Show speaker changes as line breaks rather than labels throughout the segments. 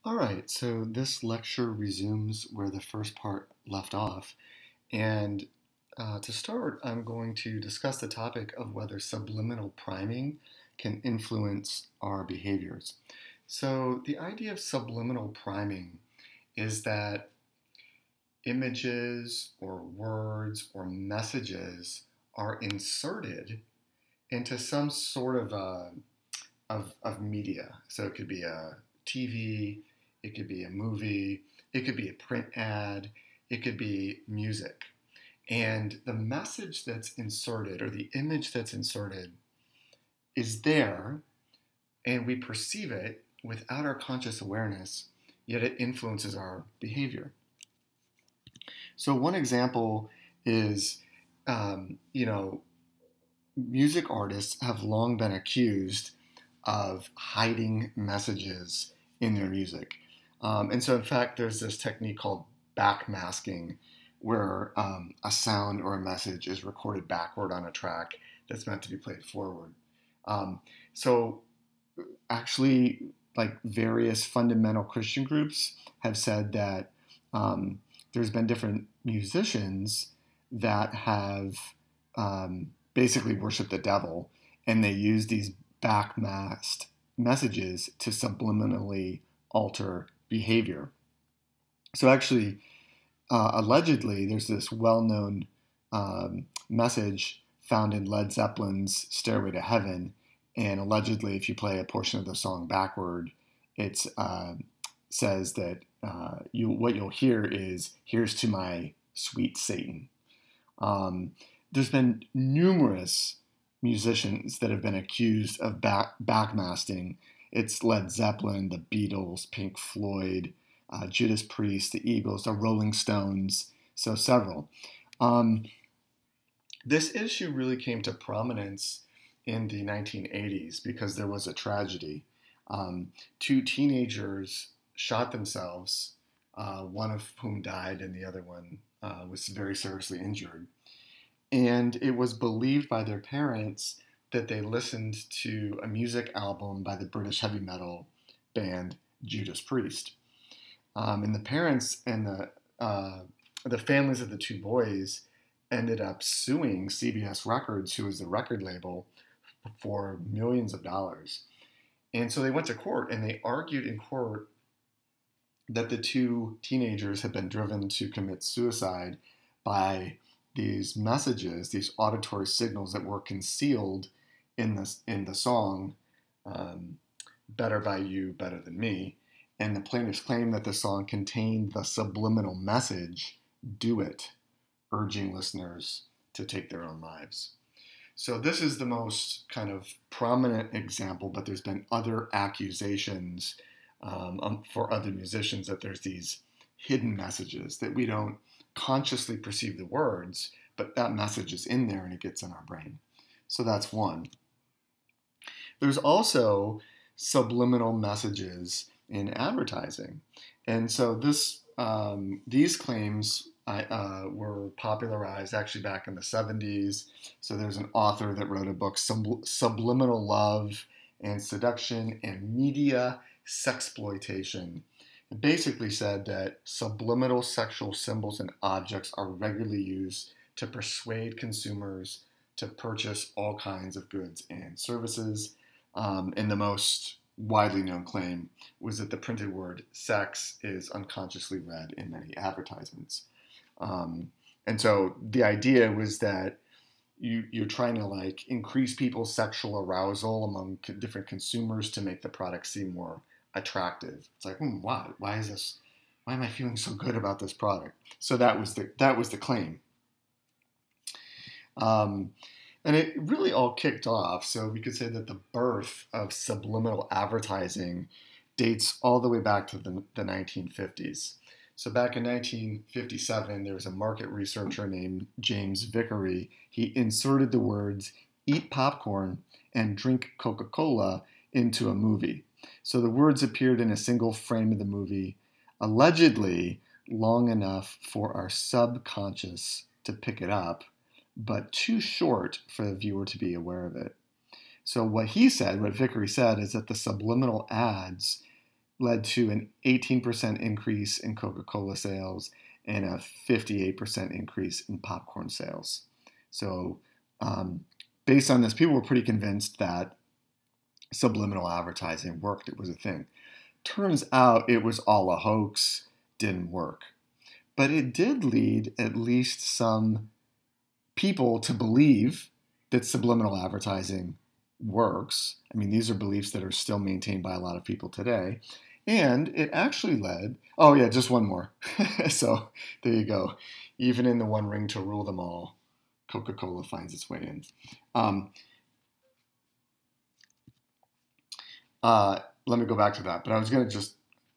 All right, so this lecture resumes where the first part left off. And to start, I'm going to discuss the topic of whether subliminal priming can influence our behaviors. So, the idea of subliminal priming is that images or words or messages are inserted into some sort of media. So, it could be a TV, it could be a movie, it could be a print ad, it could be music. And the message that's inserted or the image that's inserted is there, and we perceive it without our conscious awareness, yet it influences our behavior. So, one example is, music artists have long been accused of hiding messages in their music. And so, in fact, there's this technique called backmasking, where a sound or a message is recorded backward on a track that's meant to be played forward. So, actually, like various fundamental Christian groups have said that there's been different musicians that have basically worshiped the devil, and they use these backmasked messages to subliminally alter behavior. So actually, allegedly, there's this well-known message found in Led Zeppelin's Stairway to Heaven, and allegedly, if you play a portion of the song backward, it says that what you'll hear is, "Here's to my sweet Satan." There's been numerous musicians that have been accused of backmasking. It's Led Zeppelin, the Beatles, Pink Floyd, Judas Priest, the Eagles, the Rolling Stones, so several. This issue really came to prominence in the 1980s because there was a tragedy. Two teenagers shot themselves, one of whom died and the other one was very seriously injured. And it was believed by their parents that they listened to a music album by the British heavy metal band Judas Priest. And the parents and the families of the two boys ended up suing CBS Records, who was the record label, for millions of dollars. And so they went to court and they argued in court that the two teenagers had been driven to commit suicide by these messages, these auditory signals that were concealed in the song, Better by You, Better Than Me. And the plaintiffs claimed that the song contained the subliminal message, "Do it," urging listeners to take their own lives. So this is the most kind of prominent example, but there's been other accusations for other musicians that there's these hidden messages that we don't consciously perceive the words, but that message is in there and it gets in our brain. So that's one. There's also subliminal messages in advertising. And so these claims were popularized actually back in the 70s. So there's an author that wrote a book, Subliminal Love and Seduction and Media Sexploitation. It basically said that subliminal sexual symbols and objects are regularly used to persuade consumers to purchase all kinds of goods and services. And the most widely known claim was that the printed word sex is unconsciously read in many advertisements. And so the idea was that you're trying to like increase people's sexual arousal among different consumers to make the product seem more attractive. It's like, why am I feeling so good about this product? So that was the claim. And it really all kicked off. So we could say that the birth of subliminal advertising dates all the way back to the 1950s. So back in 1957, there was a market researcher named James Vickery. He inserted the words "eat popcorn" and "drink Coca-Cola" into a movie. So the words appeared in a single frame of the movie, allegedly long enough for our subconscious to pick it up, but too short for the viewer to be aware of it. So what Vickery said, is that the subliminal ads led to an 18% increase in Coca-Cola sales and a 58% increase in popcorn sales. So based on this, people were pretty convinced that subliminal advertising worked. It was a thing. Turns out it was all a hoax, didn't work. But it did lead at least some people to believe that subliminal advertising works. I mean, these are beliefs that are still maintained by a lot of people today. And it actually led, oh yeah, just one more. So there you go. Even in the one ring to rule them all, Coca-Cola finds its way in. Let me go back to that, but I was going to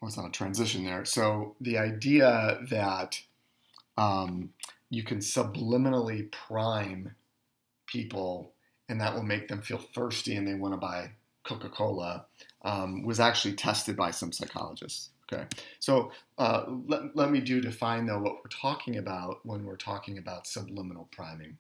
was on a transition there. So the idea that you can subliminally prime people and that will make them feel thirsty and they want to buy Coca-Cola was actually tested by some psychologists. Okay, so let me define though what we're talking about when we're talking about subliminal priming.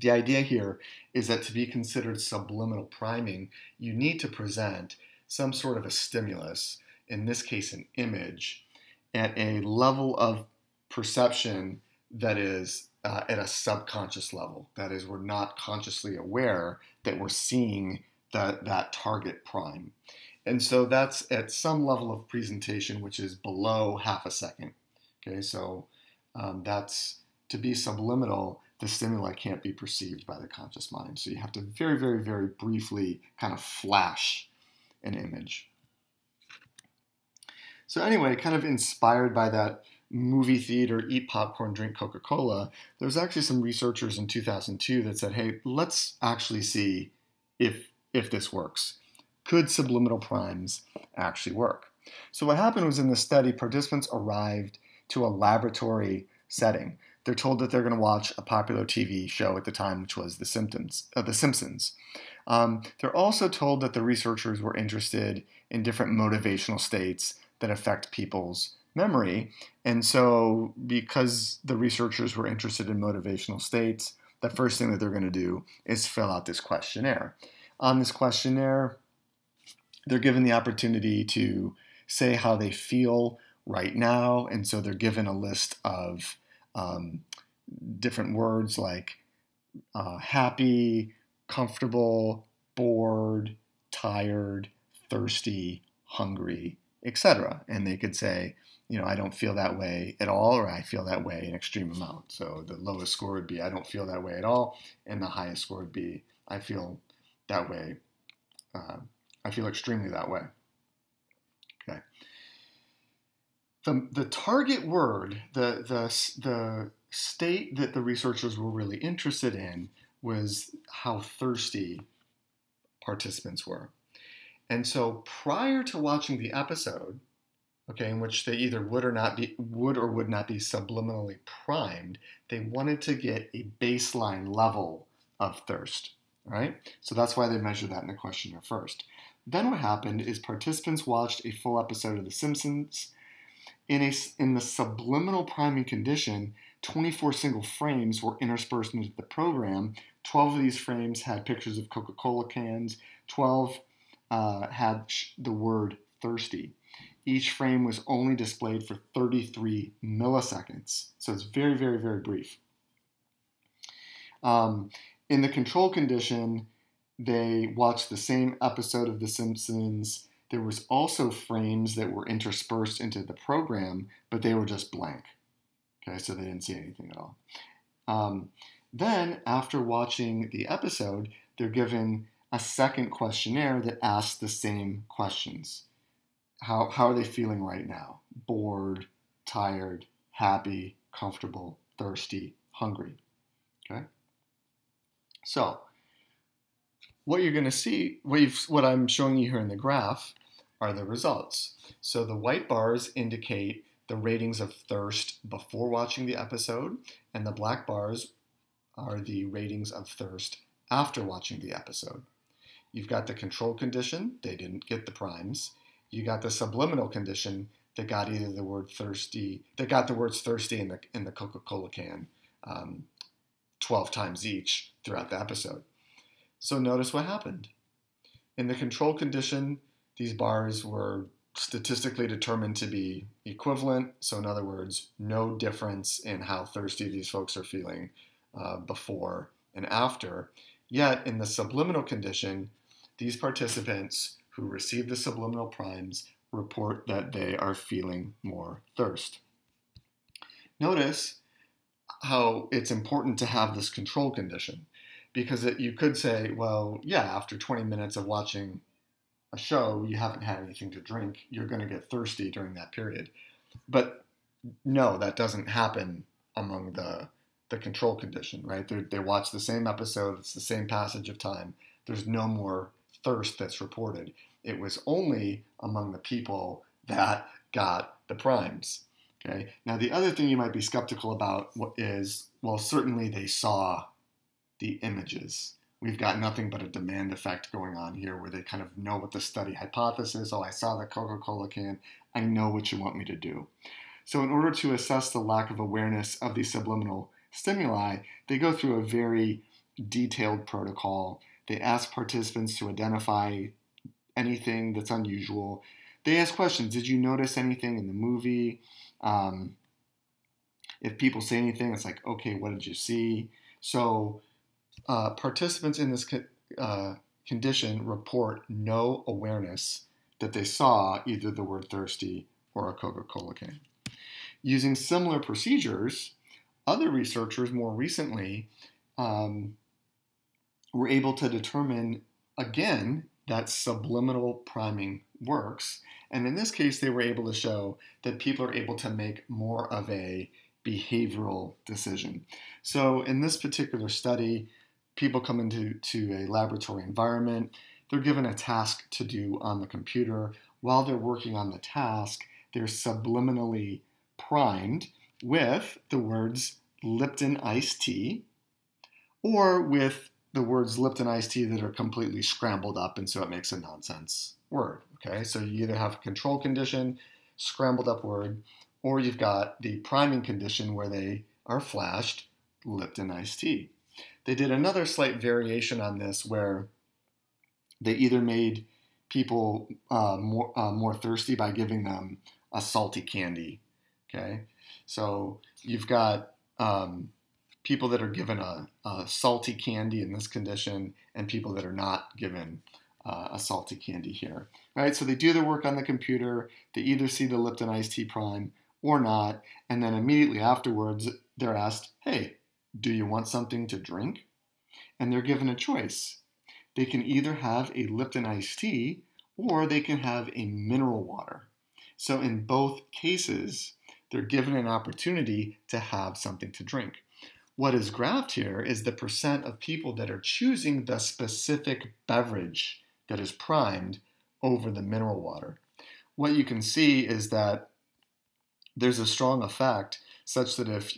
The idea here is that to be considered subliminal priming, you need to present some sort of a stimulus, in this case an image, at a level of perception that is at a subconscious level. That is, we're not consciously aware that we're seeing that target prime. And so that's at some level of presentation which is below half a second. Okay, so that's to be subliminal. The stimuli can't be perceived by the conscious mind. So you have to very, very, very briefly kind of flash an image. So anyway, kind of inspired by that movie theater, eat popcorn, drink Coca-Cola, there was actually some researchers in 2002 that said, hey, let's actually see if this works. Could subliminal primes actually work? So what happened was in the study, participants arrived to a laboratory setting. They're told that they're going to watch a popular TV show at the time, which was The Simpsons. They're also told that the researchers were interested in different motivational states that affect people's memory. And so because the researchers were interested in motivational states, the first thing that they're going to do is fill out this questionnaire. On this questionnaire, they're given the opportunity to say how they feel right now. And so they're given a list of different words like happy, comfortable, bored, tired, thirsty, hungry, etc. And they could say, I don't feel that way at all, or I feel that way an extreme amount. So the lowest score would be I don't feel that way at all, and the highest score would be I feel that way. I feel extremely that way. Okay. The target word, the state that the researchers were really interested in was how thirsty participants were. And so prior to watching the episode, okay, in which they either would or would not be subliminally primed, they wanted to get a baseline level of thirst, right? So that's why they measured that in the questionnaire first. Then what happened is participants watched a full episode of The Simpsons. In the subliminal priming condition, 24 single frames were interspersed into the program. 12 of these frames had pictures of Coca-Cola cans. 12 had the word thirsty. Each frame was only displayed for 33 milliseconds. So it's very, very, very brief. In the control condition, they watched the same episode of The Simpsons. There was also frames that were interspersed into the program, but they were just blank. Okay, so they didn't see anything at all. Then, after watching the episode, they're given a second questionnaire that asks the same questions. How are they feeling right now? Bored, tired, happy, comfortable, thirsty, hungry. Okay? So, what you're going to see, what I'm showing you here in the graph, are the results. So the white bars indicate the ratings of thirst before watching the episode, and the black bars are the ratings of thirst after watching the episode. You've got the control condition, they didn't get the primes. You got the subliminal condition that got either the word thirsty, that got the words thirsty in the Coca-Cola can 12 times each throughout the episode. So notice what happened. In the control condition, these bars were statistically determined to be equivalent. So in other words, no difference in how thirsty these folks are feeling before and after. Yet in the subliminal condition, these participants who receive the subliminal primes report that they are feeling more thirst. Notice how it's important to have this control condition, because you could say, well, yeah, after 20 minutes of watching a show, you haven't had anything to drink, you're going to get thirsty during that period. But no, that doesn't happen among the control condition, right? They watch the same episode, it's the same passage of time. There's no more thirst that's reported. It was only among the people that got the primes. Okay. Now, the other thing you might be skeptical about is, well, certainly they saw the images. We've got nothing but a demand effect going on here where they kind of know what the study hypothesis. Oh, I saw the Coca-Cola can. I know what you want me to do. So in order to assess the lack of awareness of the subliminal stimuli, they go through a very detailed protocol. They ask participants to identify anything that's unusual. They ask questions. Did you notice anything in the movie? If people say anything, it's like, okay, what did you see? So participants in this condition report no awareness that they saw either the word thirsty or a Coca-Cola can. Using similar procedures, other researchers more recently were able to determine, again, that subliminal priming works. And in this case, they were able to show that people are able to make more of a behavioral decision. So in this particular study, people come into a laboratory environment. They're given a task to do on the computer. While they're working on the task, they're subliminally primed with the words Lipton iced tea, or with the words Lipton iced tea that are completely scrambled up, and so it makes a nonsense word. Okay, so you either have a control condition, scrambled up word, or you've got the priming condition where they are flashed Lipton iced tea. They did another slight variation on this where they either made people more thirsty by giving them a salty candy. Okay, so you've got people that are given a salty candy in this condition and people that are not given a salty candy here. Right, so they do their work on the computer. They either see the Lipton iced tea prime or not, and then immediately afterwards they're asked, hey, do you want something to drink? And they're given a choice. They can either have a Lipton iced tea or they can have a mineral water. So in both cases, they're given an opportunity to have something to drink. What is graphed here is the percent of people that are choosing the specific beverage that is primed over the mineral water. What you can see is that there's a strong effect such that if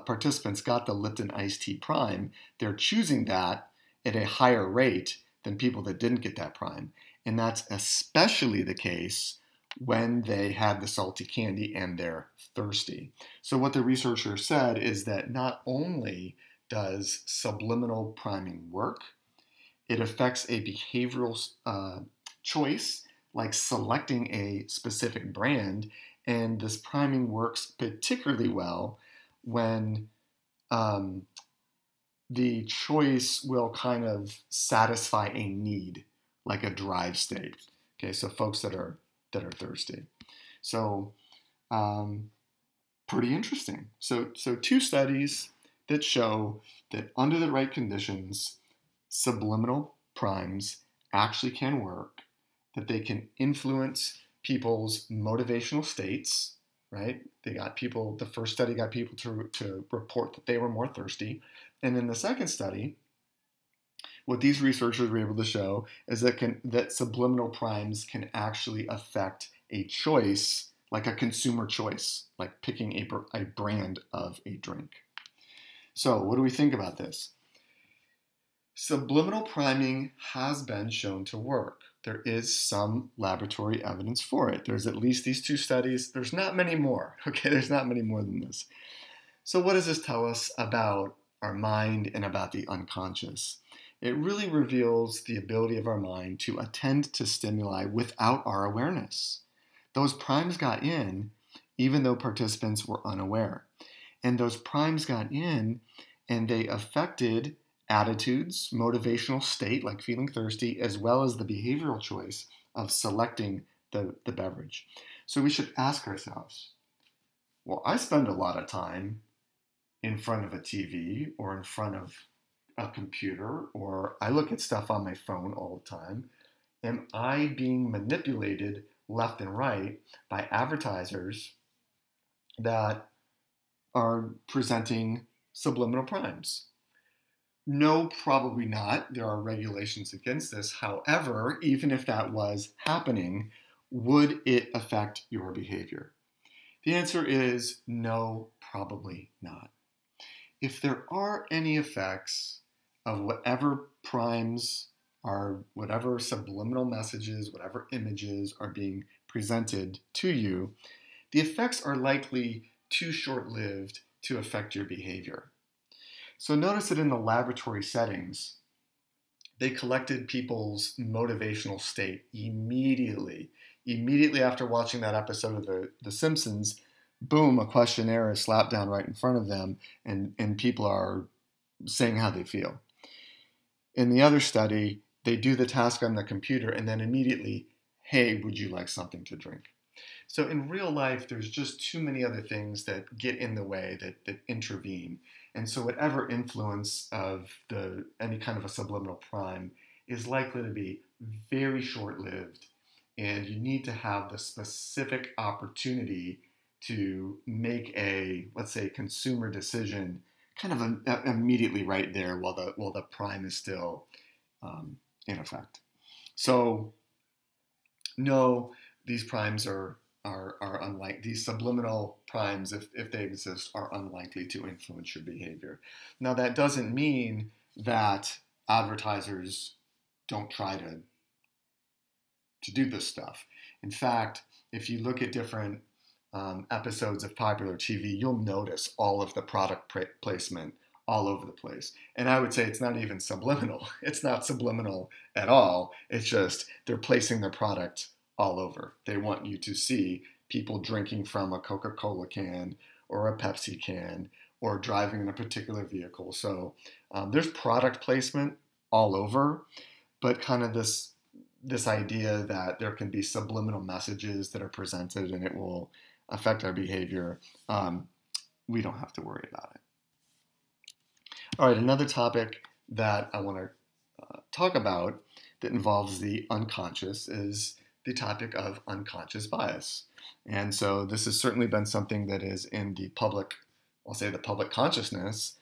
participants got the Lipton iced tea prime, they're choosing that at a higher rate than people that didn't get that prime. And that's especially the case when they had the salty candy and they're thirsty. So what the researcher said is that not only does subliminal priming work, it affects a behavioral choice, like selecting a specific brand, and this priming works particularly well when the choice will kind of satisfy a need, like a drive state. Okay, so folks that are thirsty. So pretty interesting. So two studies that show that under the right conditions, subliminal primes actually can work, that they can influence people's motivational states, right? The first study got people to report that they were more thirsty. And in the second study, what these researchers were able to show is that subliminal primes can actually affect a choice, like a consumer choice, like picking a brand of a drink. So what do we think about this? Subliminal priming has been shown to work. There is some laboratory evidence for it. There's at least these two studies. There's not many more. Okay, there's not many more than this. So what does this tell us about our mind and about the unconscious? It really reveals the ability of our mind to attend to stimuli without our awareness. Those primes got in even though participants were unaware. And those primes got in and they affected attitudes, motivational state, like feeling thirsty, as well as the behavioral choice of selecting the beverage. So we should ask ourselves, well, I spend a lot of time in front of a TV or in front of a computer, or I look at stuff on my phone all the time. Am I being manipulated left and right by advertisers that are presenting subliminal primes? No, probably not. There are regulations against this. However, even if that was happening, would it affect your behavior? The answer is no, probably not. If there are any effects of whatever primes are, whatever subliminal messages, whatever images are being presented to you, the effects are likely too short-lived to affect your behavior. So notice that in the laboratory settings, they collected people's motivational state immediately. Immediately after watching that episode of The Simpsons, boom, a questionnaire is slapped down right in front of them, and people are saying how they feel. In the other study, they do the task on the computer and then immediately, hey, would you like something to drink? So in real life, there's just too many other things that get in the way, that intervene. And so whatever influence of any kind of a subliminal prime is likely to be very short-lived, and you need to have the specific opportunity to make a, let's say, consumer decision kind of immediately right there while the prime is still in effect. So no, these primes are unlike, these subliminal primes, if they exist, are unlikely to influence your behavior. Now, that doesn't mean that advertisers don't try to do this stuff. In fact, if you look at different episodes of popular TV, you'll notice all of the product placement all over the place. And I would say it's not even subliminal. It's not subliminal at all. It's just they're placing their product all over. They want you to see people drinking from a Coca-Cola can or a Pepsi can or driving in a particular vehicle. So there's product placement all over, but kind of this idea that there can be subliminal messages that are presented and it will affect our behavior, we don't have to worry about it. All right, another topic that I want to talk about that involves the unconscious is the topic of unconscious bias. And so this has certainly been something that is in the public, I'll say the public consciousness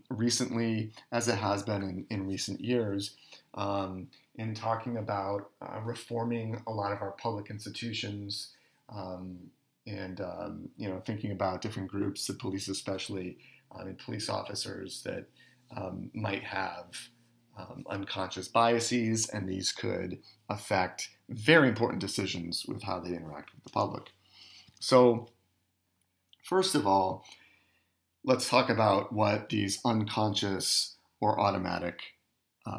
recently, as it has been in recent years, in talking about reforming a lot of our public institutions and thinking about different groups, the police especially, and police officers that might have unconscious biases, and these could affect very important decisions with how they interact with the public. So first of all, let's talk about what these unconscious or automatic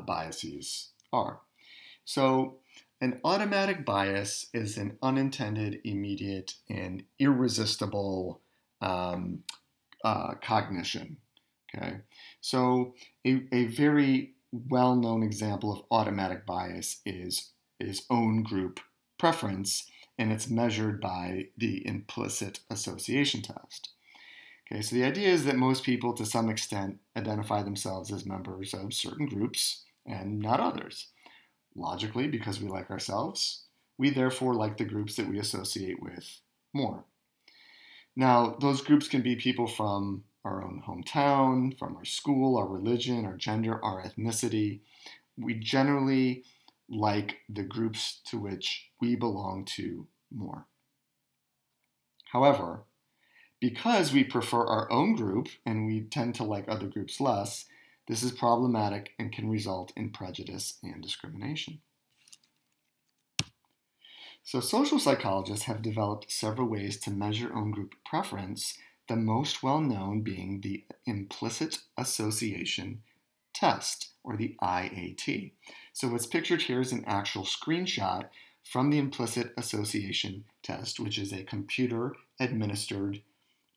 biases are. So an automatic bias is an unintended, immediate, and irresistible cognition. Okay, so a very well-known example of automatic bias is own group preference, and it's measured by the implicit association test. Okay, so the idea is that most people, to some extent, identify themselves as members of certain groups and not others. Logically, because we like ourselves, we therefore like the groups that we associate with more. Now, those groups can be people from our own hometown, from our school, our religion, our gender, our ethnicity. We generally like the groups to which we belong to more. However, because we prefer our own group and we tend to like other groups less, this is problematic and can result in prejudice and discrimination. So social psychologists have developed several ways to measure own group preference, the most well-known being the implicit association test, or the IAT. So what's pictured here is an actual screenshot from the implicit association test, which is a computer-administered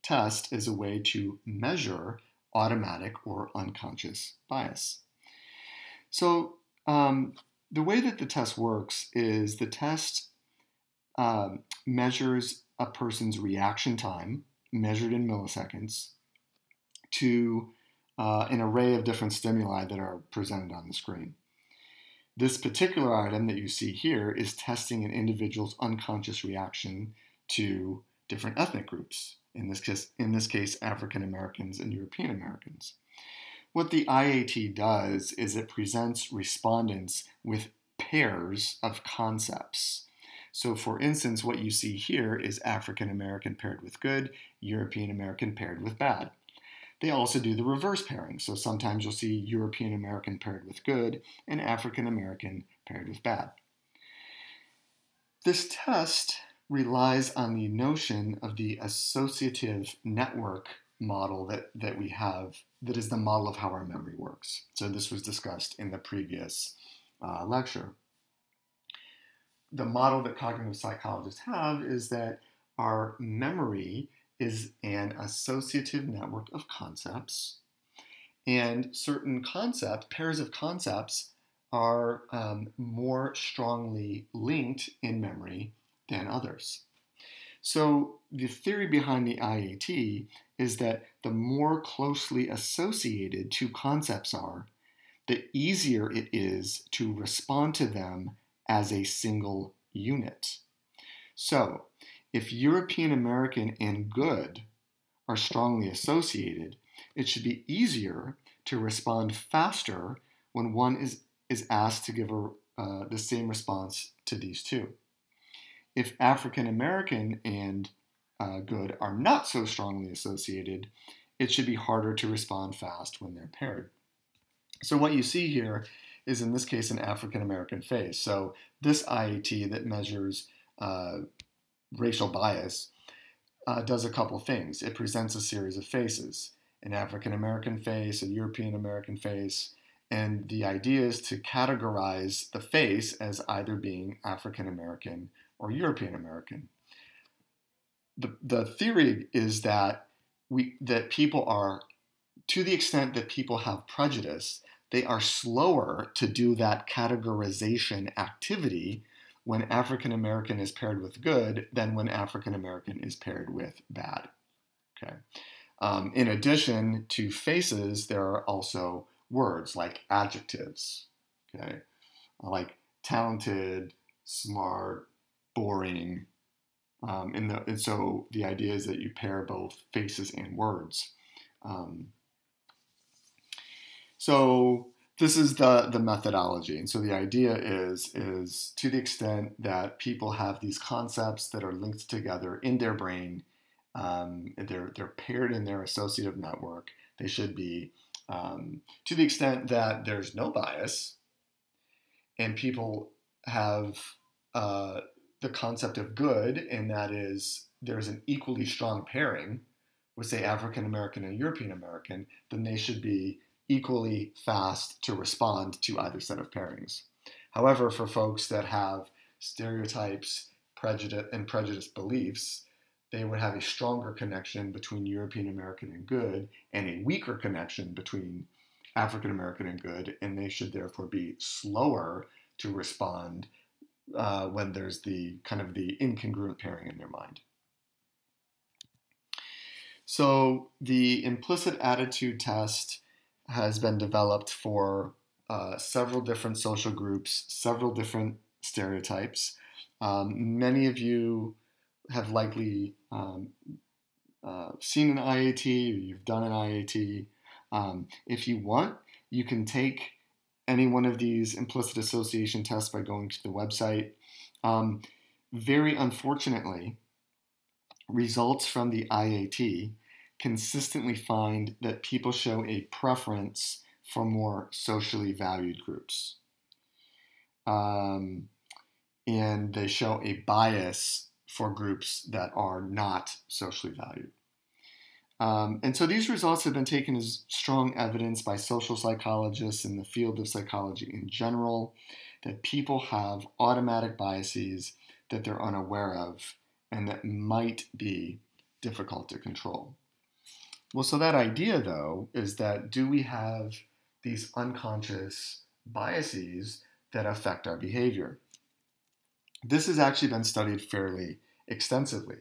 test as a way to measure automatic or unconscious bias. So the way that the test works is the test measures a person's reaction time, measured in milliseconds, to an array of different stimuli that are presented on the screen. This particular item that you see here is testing an individual's unconscious reaction to different ethnic groups, in this case African Americans and European Americans. What the IAT does is it presents respondents with pairs of concepts. So for instance, what you see here is African American paired with good, European American paired with bad. They also do the reverse pairing. So sometimes you'll see European American paired with good and African American paired with bad. This test relies on the notion of the associative network model that we have, that is the model of how our memory works. So this was discussed in the previous lecture. The model that cognitive psychologists have is that our memory is an associative network of concepts, and certain pairs of concepts are more strongly linked in memory than others. So the theory behind the IAT is that the more closely associated two concepts are, the easier it is to respond to them as a single unit. So if European American and good are strongly associated, it should be easier to respond faster when one is asked to give the same response to these two. If African American and good are not so strongly associated, it should be harder to respond fast when they're paired. So what you see here is, in this case, an African American face. So this IAT that measures racial bias does a couple things. It presents a series of faces, an African American face, a European American face, and the idea is to categorize the face as either being African American or European American. The theory is that people are, to the extent that people have prejudice, they are slower to do that categorization activity when African American is paired with good than when African American is paired with bad. Okay. In addition to faces, there are also words like adjectives. Okay, like talented, smart, boring. And so the idea is that you pair both faces and words. So this is the methodology. And so the idea is to the extent that people have these concepts that are linked together in their brain, they're paired in their associative network, they should be, to the extent that there's no bias and people have the concept of good, and that is there's an equally strong pairing with, say, African American and European American, then they should be equally fast to respond to either set of pairings. However, for folks that have stereotypes, prejudice beliefs, they would have a stronger connection between European American and good and a weaker connection between African American and good, and they should therefore be slower to respond when there's the kind of the incongruent pairing in their mind. So the implicit attitude test has been developed for several different social groups, several different stereotypes. Many of you have likely seen an IAT, or you've done an IAT. If you want, you can take any one of these implicit association tests by going to the website. Very unfortunately, results from the IAT consistently find that people show a preference for more socially valued groups. And they show a bias for groups that are not socially valued. And so these results have been taken as strong evidence by social psychologists in the field of psychology in general. that people have automatic biases that they're unaware of and that might be difficult to control. Well, so that idea, though, is that do we have these unconscious biases that affect our behavior? This has actually been studied fairly extensively.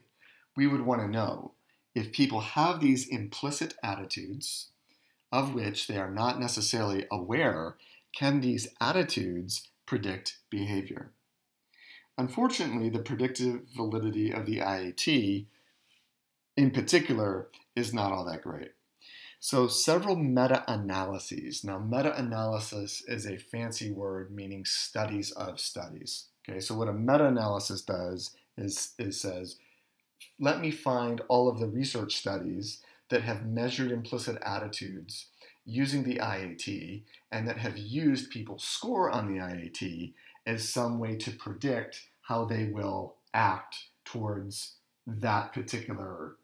We would want to know if people have these implicit attitudes of which they are not necessarily aware, can these attitudes predict behavior? Unfortunately, the predictive validity of the IAT in particular is not all that great. So several meta-analyses. Now, meta-analysis is a fancy word meaning studies of studies. Okay, so what a meta-analysis does is says, let me find all of the research studies that have measured implicit attitudes using the IAT and that have used people's score on the IAT as some way to predict how they will act towards that particular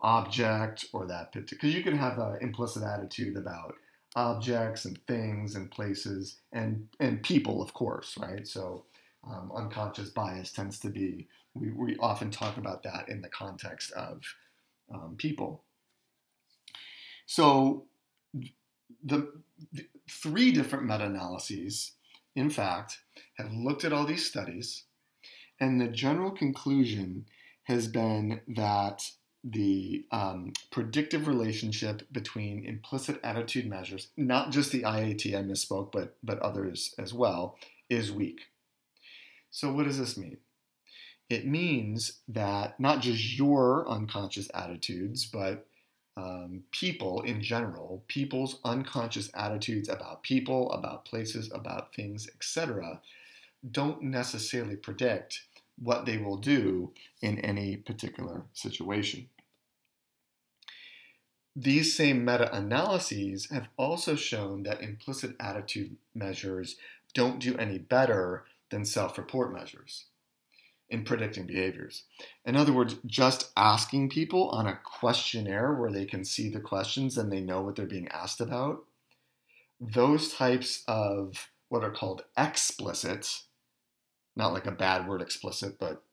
object or that particular, because you can have an implicit attitude about objects and things and places and people, of course, right? So unconscious bias tends to be, we often talk about that in the context of people. So the three different meta-analyses, in fact, have looked at all these studies, and the general conclusion has been that the predictive relationship between implicit attitude measures, not just the IAT, I misspoke, but others as well, is weak. So what does this mean? It means that not just your unconscious attitudes, but people in general, people's unconscious attitudes about people, about places, about things, etc., don't necessarily predict what they will do in any particular situation. These same meta-analyses have also shown that implicit attitude measures don't do any better than self-report measures in predicting behaviors. In other words, just asking people on a questionnaire where they can see the questions and they know what they're being asked about, those types of what are called explicit, not like a bad word explicit, but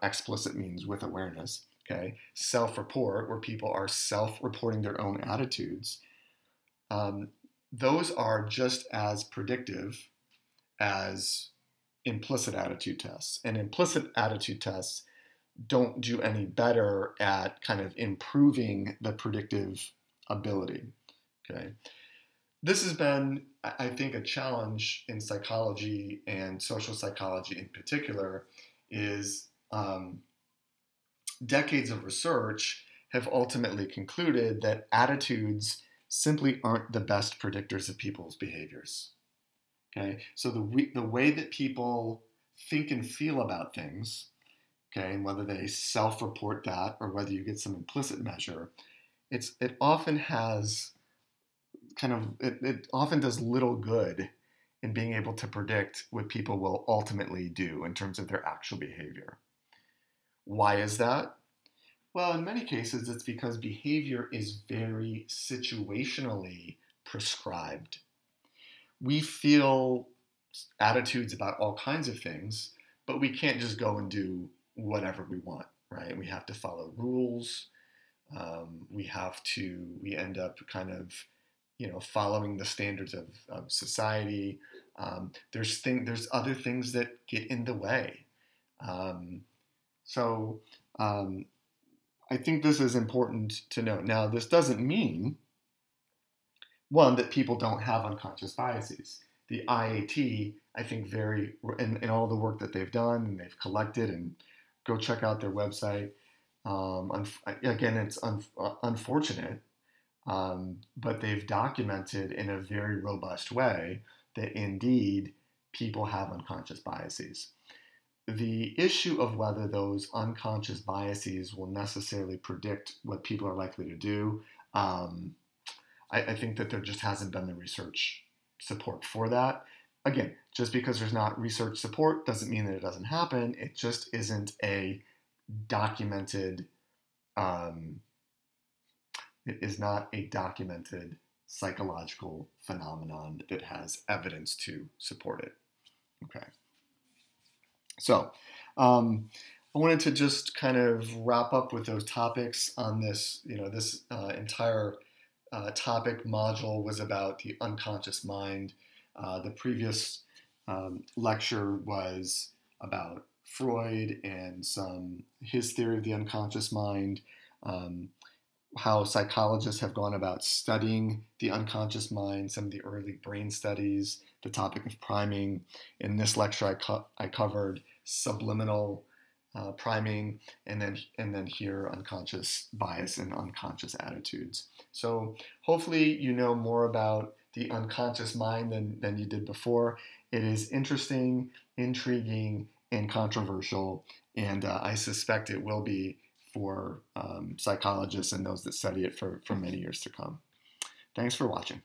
explicit means with awareness, okay? Self-report, where people are self-reporting their own attitudes, those are just as predictive as implicit attitude tests. And implicit attitude tests don't do any better at kind of improving the predictive ability, okay? This has been, I think, a challenge in psychology and social psychology in particular, is decades of research have ultimately concluded that attitudes simply aren't the best predictors of people's behaviors. Okay, so the way that people think and feel about things, okay, and whether they self-report that or whether you get some implicit measure, it often has it often does little good in being able to predict what people will ultimately do in terms of their actual behavior. Why is that? Well, in many cases, it's because behavior is very situationally prescribed. We feel attitudes about all kinds of things, but we can't just go and do whatever we want, right? We have to follow rules. We end up kind of, following the standards of society. There's other things that get in the way. So I think this is important to note. Now, this doesn't mean, one, that people don't have unconscious biases. The IAT, I think, in all the work that they've done and they've collected, and go check out their website. Again, it's unfortunate, but they've documented in a very robust way that indeed people have unconscious biases. The issue of whether those unconscious biases will necessarily predict what people are likely to do, I think that there just hasn't been the research support for that. Again, just because there's not research support doesn't mean that it doesn't happen. It just isn't a documented, it is not a documented psychological phenomenon that has evidence to support it. Okay. So I wanted to just kind of wrap up with those topics on this. This entire topic module was about the unconscious mind. The previous lecture was about Freud and his theory of the unconscious mind, how psychologists have gone about studying the unconscious mind, some of the early brain studies, the topic of priming. In this lecture, I covered subliminal priming, and then here unconscious bias and unconscious attitudes. So hopefully you know more about the unconscious mind than you did before. It is interesting, intriguing, and controversial, and I suspect it will be for psychologists and those that study it for many years to come. Thanks for watching.